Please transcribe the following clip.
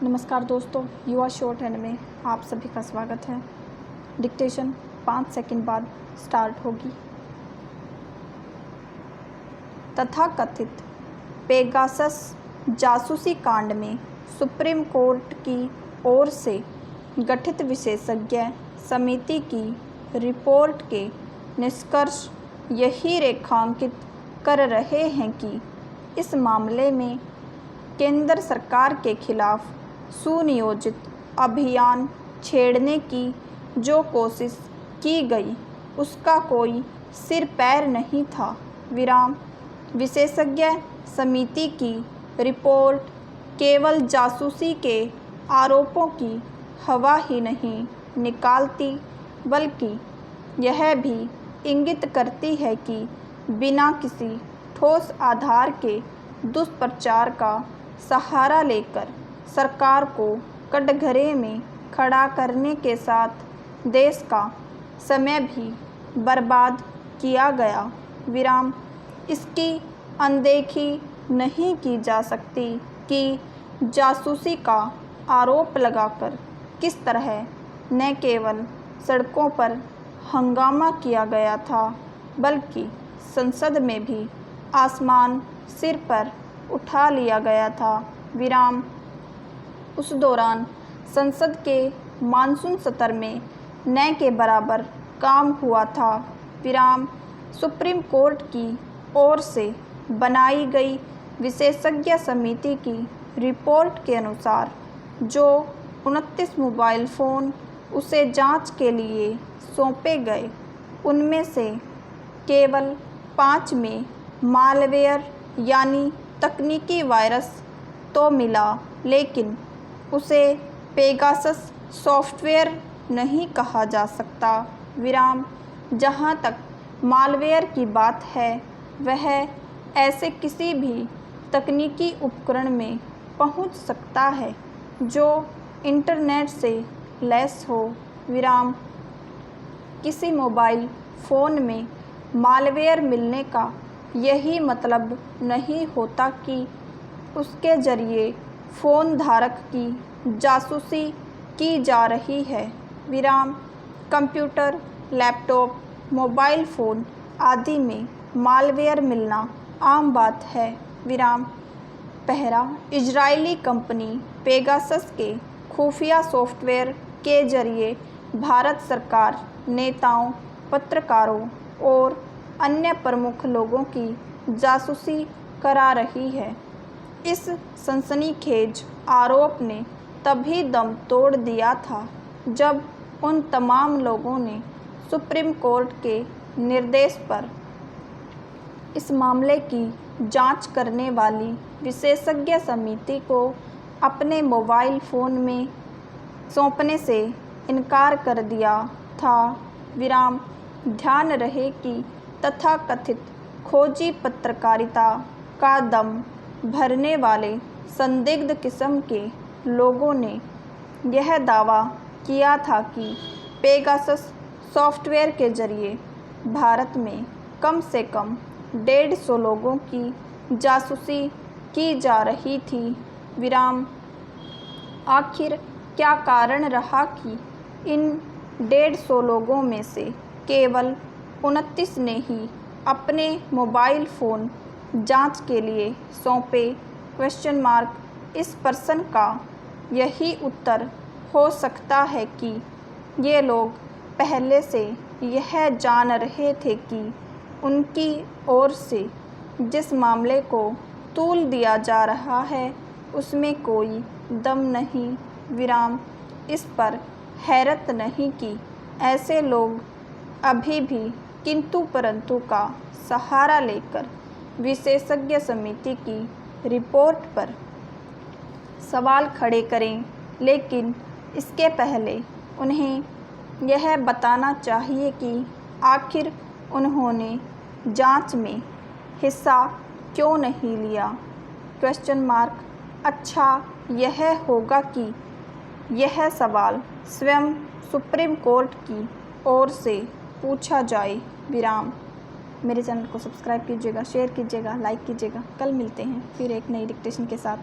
नमस्कार दोस्तों, युवा शॉर्ट हैंड में आप सभी का स्वागत है। डिक्टेशन 5 सेकंड बाद स्टार्ट होगी। तथाकथित पेगासस जासूसी कांड में सुप्रीम कोर्ट की ओर से गठित विशेषज्ञ समिति की रिपोर्ट के निष्कर्ष यही रेखांकित कर रहे हैं कि इस मामले में केंद्र सरकार के खिलाफ सुनियोजित अभियान छेड़ने की जो कोशिश की गई उसका कोई सिर पैर नहीं था। विशेषज्ञ समिति की रिपोर्ट केवल जासूसी के आरोपों की हवा ही नहीं निकालती, बल्कि यह भी इंगित करती है कि बिना किसी ठोस आधार के दुष्प्रचार का सहारा लेकर सरकार को कटघरे में खड़ा करने के साथ देश का समय भी बर्बाद किया गया। इसकी अनदेखी नहीं की जा सकती कि जासूसी का आरोप लगाकर किस तरह न केवल सड़कों पर हंगामा किया गया था, बल्कि संसद में भी आसमान सिर पर उठा लिया गया था। उस दौरान संसद के मानसून सत्र में न के बराबर काम हुआ था। सुप्रीम कोर्ट की ओर से बनाई गई विशेषज्ञ समिति की रिपोर्ट के अनुसार जो 29 मोबाइल फ़ोन उसे जांच के लिए सौंपे गए, उनमें से केवल 5 में मालवेयर यानी तकनीकी वायरस तो मिला, लेकिन उसे पेगासस सॉफ्टवेयर नहीं कहा जा सकता। जहाँ तक मालवेयर की बात है, वह ऐसे किसी भी तकनीकी उपकरण में पहुँच सकता है जो इंटरनेट से लैस हो। किसी मोबाइल फ़ोन में मालवेयर मिलने का यही मतलब नहीं होता कि उसके ज़रिए फ़ोन धारक की जासूसी की जा रही है। कंप्यूटर, लैपटॉप, मोबाइल फ़ोन आदि में मालवेयर मिलना आम बात है। पहला, इजरायली कंपनी पेगासस के खुफिया सॉफ्टवेयर के ज़रिए भारत सरकार, नेताओं, पत्रकारों और अन्य प्रमुख लोगों की जासूसी करा रही है। इस सनसनीखेज आरोप ने तभी दम तोड़ दिया था जब उन तमाम लोगों ने सुप्रीम कोर्ट के निर्देश पर इस मामले की जांच करने वाली विशेषज्ञ समिति को अपने मोबाइल फ़ोन में सौंपने से इनकार कर दिया था। ध्यान रहे कि तथाकथित खोजी पत्रकारिता का दम भरने वाले संदिग्ध किस्म के लोगों ने यह दावा किया था कि पेगासस सॉफ्टवेयर के ज़रिए भारत में कम से कम 150 लोगों की जासूसी की जा रही थी। आखिर क्या कारण रहा कि इन 150 लोगों में से केवल 29 ने ही अपने मोबाइल फ़ोन जांच के लिए सौंपे? इस प्रश्न का यही उत्तर हो सकता है कि ये लोग पहले से यह जान रहे थे कि उनकी ओर से जिस मामले को तूल दिया जा रहा है उसमें कोई दम नहीं। इस पर हैरत नहीं कि ऐसे लोग अभी भी किंतु परंतु का सहारा लेकर विशेषज्ञ समिति की रिपोर्ट पर सवाल खड़े करें, लेकिन इसके पहले उन्हें यह बताना चाहिए कि आखिर उन्होंने जांच में हिस्सा क्यों नहीं लिया। अच्छा यह होगा कि यह सवाल स्वयं सुप्रीम कोर्ट की ओर से पूछा जाए। मेरे चैनल को सब्सक्राइब कीजिएगा, शेयर कीजिएगा, लाइक कीजिएगा। कल मिलते हैं फिर एक नई डिक्टेशन के साथ।